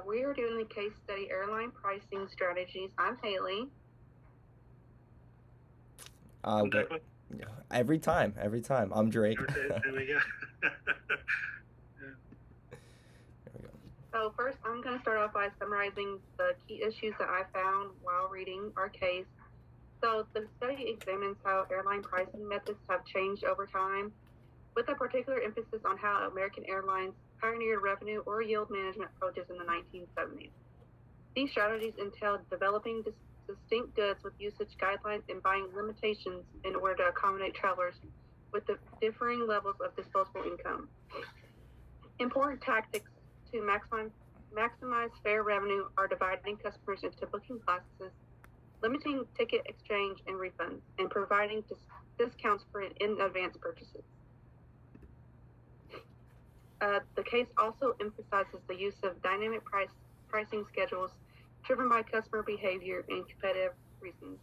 We are doing the case study airline pricing strategies. I'm Haley. I'm Wait, Declan. Every time, I'm Drake. There we go. There we go. So first, I'm going to start off by summarizing the key issues that I found while reading our case. So the study examines how airline pricing methods have changed over time, with a particular emphasis on how American Airlines pioneered revenue or yield management approaches in the 1970s. These strategies entailed developing distinct goods with usage guidelines and buying limitations in order to accommodate travelers with the differing levels of disposable income. Important tactics to maximize fare revenue are dividing customers into booking classes, limiting ticket exchange and refunds, and providing discounts for in-advance purchases. The case also emphasizes the use of dynamic pricing schedules driven by customer behavior and competitive reasons,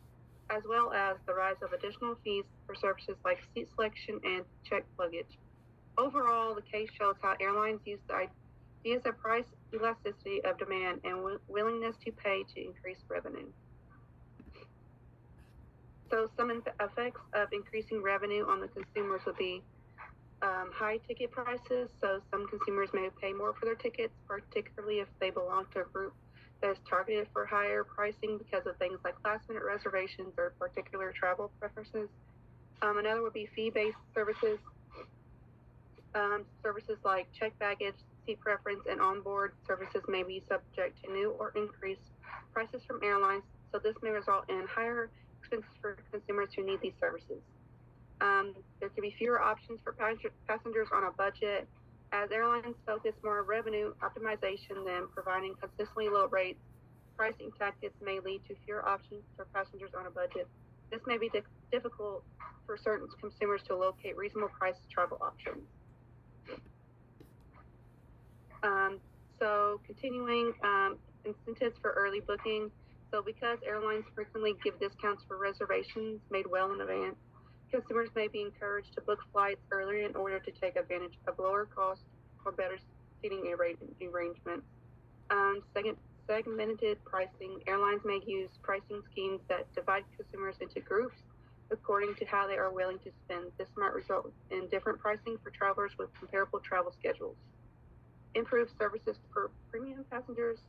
as well as the rise of additional fees for services like seat selection and checked luggage. Overall, the case shows how airlines use the ideas of price elasticity of demand and willingness to pay to increase revenue. So some effects of increasing revenue on the consumers would be high ticket prices. So some consumers may pay more for their tickets, particularly if they belong to a group that is targeted for higher pricing because of things like last minute reservations or particular travel preferences. Another would be fee-based services. Services like checked baggage, seat preference, and onboard services may be subject to new or increased prices from airlines. So this may result in higher expenses for consumers who need these services. There could be fewer options for passengers on a budget, as airlines focus more on revenue optimization than providing consistently low rates. Pricing tactics may lead to fewer options for passengers on a budget. This may be difficult for certain consumers to locate reasonable priced travel options. Continuing incentives for early booking. So because airlines frequently give discounts for reservations made well in advance, consumers may be encouraged to book flights earlier in order to take advantage of lower cost or better seating arrangements. Segmented pricing. Airlines may use pricing schemes that divide consumers into groups according to how they are willing to spend. This might result in different pricing for travelers with comparable travel schedules. Improved services for premium passengers.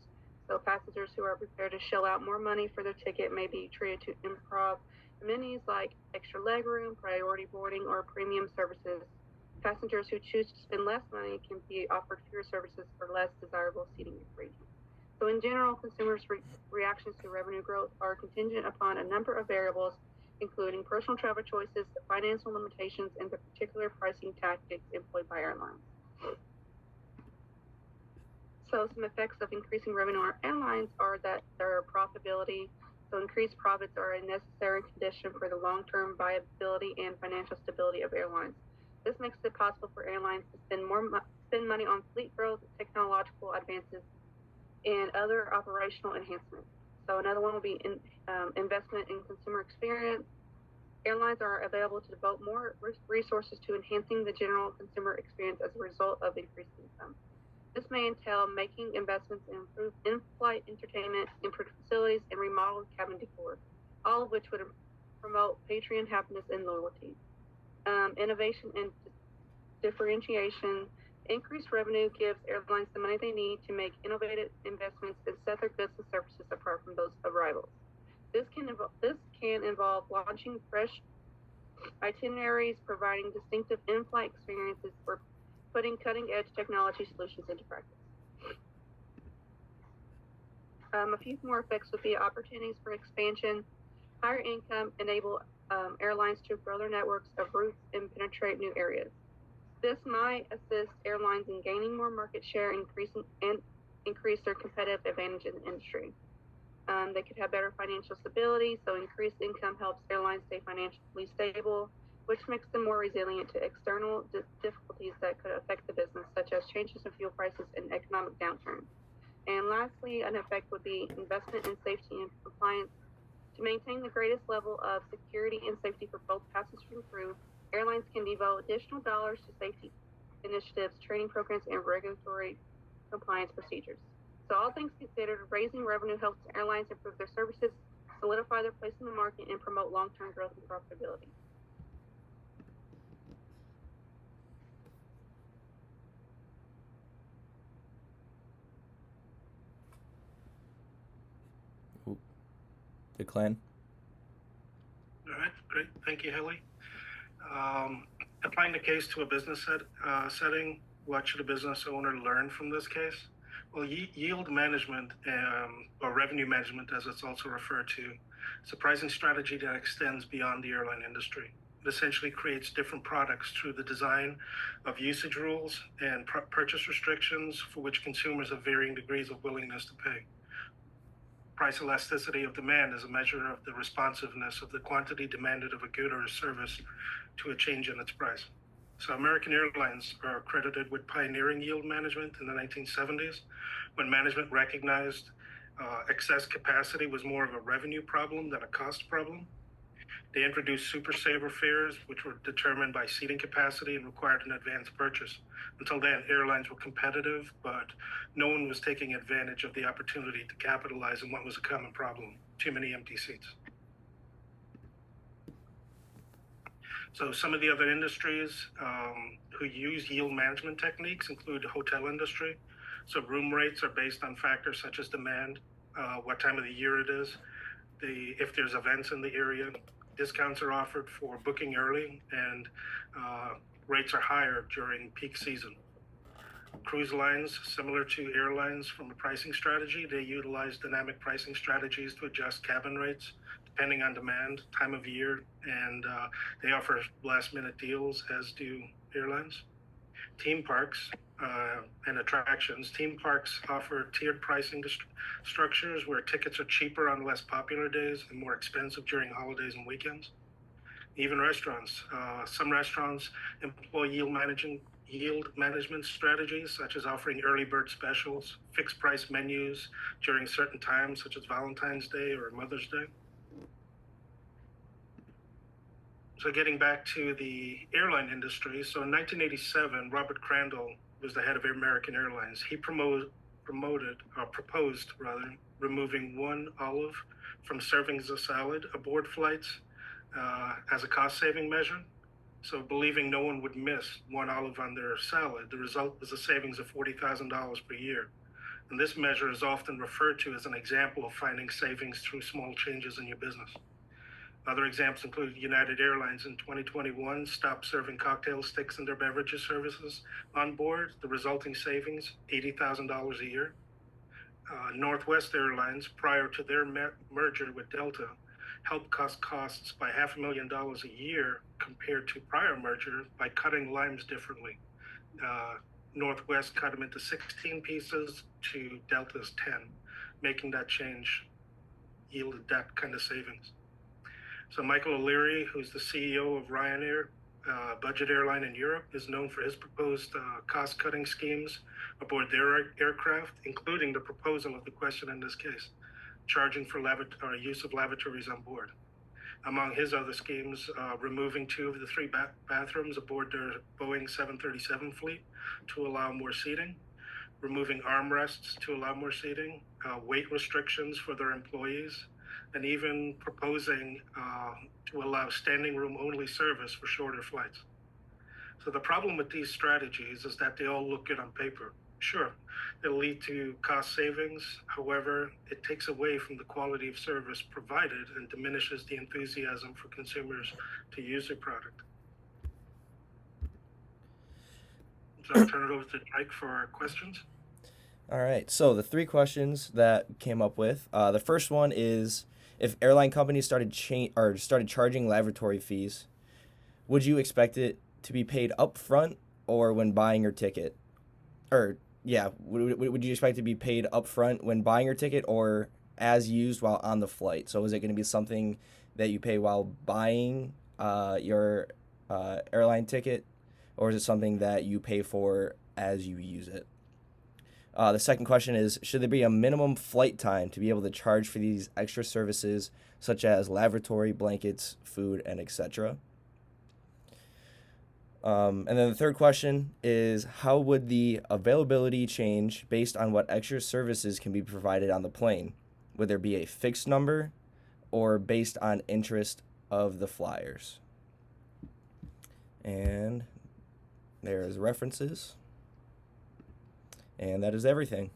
So passengers who are prepared to shell out more money for their ticket may be treated to improv amenities like extra legroom, priority boarding, or premium services. Passengers who choose to spend less money can be offered fewer services for less desirable seating arrangements. So in general, consumers' reactions to revenue growth are contingent upon a number of variables, including personal travel choices, financial limitations, and the particular pricing tactics employed by airlines. So some effects of increasing revenue on airlines are that their profitability. So increased profits are a necessary condition for the long-term viability and financial stability of airlines. This makes it possible for airlines to spend money on fleet growth, technological advances, and other operational enhancements. So another one will be investment in consumer experience. Airlines are available to devote more resources to enhancing the general consumer experience as a result of increased income. This may entail making investments in improved in-flight entertainment, improved facilities, and remodeled cabin decor, all of which would promote patron happiness and loyalty. Innovation and differentiation. Increased revenue gives airlines the money they need to make innovative investments and set their goods and services apart from those of rivals. This can involve launching fresh itineraries, providing distinctive in-flight experiences, or putting cutting-edge technology solutions into practice. A few more effects would be opportunities for expansion. Higher income enable airlines to grow their networks of routes and penetrate new areas. This might assist airlines in gaining more market share, increase their competitive advantage in the industry. They could have better financial stability, so increased income helps airlines stay financially stable, which makes them more resilient to external difficulties that could affect the business, such as changes in fuel prices and economic downturns. And lastly, an effect would be investment in safety and compliance. To maintain the greatest level of security and safety for both passengers and crew, airlines can devote additional dollars to safety initiatives, training programs, and regulatory compliance procedures. So all things considered, raising revenue helps airlines improve their services, solidify their place in the market, and promote long-term growth and profitability. Declan? All right, great. Thank you, Haley. Applying the case to a business setting, what should a business owner learn from this case? Well, yield management, or revenue management, as it's also referred to, is a pricing strategy that extends beyond the airline industry. It essentially creates different products through the design of usage rules and purchase restrictions for which consumers have varying degrees of willingness to pay. Price elasticity of demand is a measure of the responsiveness of the quantity demanded of a good or a service to a change in its price. So American Airlines are credited with pioneering yield management in the 1970s, when management recognized excess capacity was more of a revenue problem than a cost problem. They introduced Super Saver fares, which were determined by seating capacity and required an advance purchase. Until then, airlines were competitive, but no one was taking advantage of the opportunity to capitalize on what was a common problem: too many empty seats. So some of the other industries who use yield management techniques include the hotel industry. So room rates are based on factors such as demand, what time of the year it is, if there's events in the area. Discounts are offered for booking early, and rates are higher during peak season. Cruise lines, similar to airlines from a pricing strategy, they utilize dynamic pricing strategies to adjust cabin rates depending on demand, time of year, and they offer last-minute deals, as do airlines. Theme parks and attractions. Theme parks offer tiered pricing structures where tickets are cheaper on less popular days and more expensive during holidays and weekends. Even restaurants. Some restaurants employ yield management strategies, such as offering early bird specials, fixed price menus during certain times, such as Valentine's Day or Mother's Day. So getting back to the airline industry, so in 1987, Robert Crandall was the head of American Airlines. He proposed removing one olive from servings of salad aboard flights as a cost-saving measure. So believing no one would miss one olive on their salad, the result was a savings of $40,000 per year. And this measure is often referred to as an example of finding savings through small changes in your business. Other examples include United Airlines in 2021 stopped serving cocktail sticks in their beverages services on board. The resulting savings, $80,000 a year. Northwest Airlines, prior to their merger with Delta, helped cut costs by $500,000 a year compared to prior merger by cutting limes differently. Northwest cut them into 16 pieces to Delta's 10, making that change yielded that kind of savings. So Michael O'Leary, who's the CEO of Ryanair, budget airline in Europe, is known for his proposed cost-cutting schemes aboard their aircraft, including the proposal of the question in this case, charging for use of lavatories on board. Among his other schemes, removing 2 of the 3 bathrooms aboard their Boeing 737 fleet to allow more seating, removing armrests to allow more seating, weight restrictions for their employees, and even proposing to allow standing room only service for shorter flights. So the problem with these strategies is that they all look good on paper. Sure, they'll lead to cost savings. However, it takes away from the quality of service provided and diminishes the enthusiasm for consumers to use their product. So I'll turn it over to Mike for our questions. All right. So the 3 questions that came up with. The first one is, if airline companies started charging lavatory fees, would you expect it to be paid up front or when buying your ticket? Would you expect it to be paid up front when buying your ticket or as used while on the flight? So is it going to be something that you pay while buying your airline ticket, or is it something that you pay for as you use it? The second question is, should there be a minimum flight time to be able to charge for these extra services such as lavatory, blankets, food, and etc.? And then the third question is, how would the availability change based on what extra services can be provided on the plane? Would there be a fixed number or based on interest of the flyers? And there's references. And that is everything.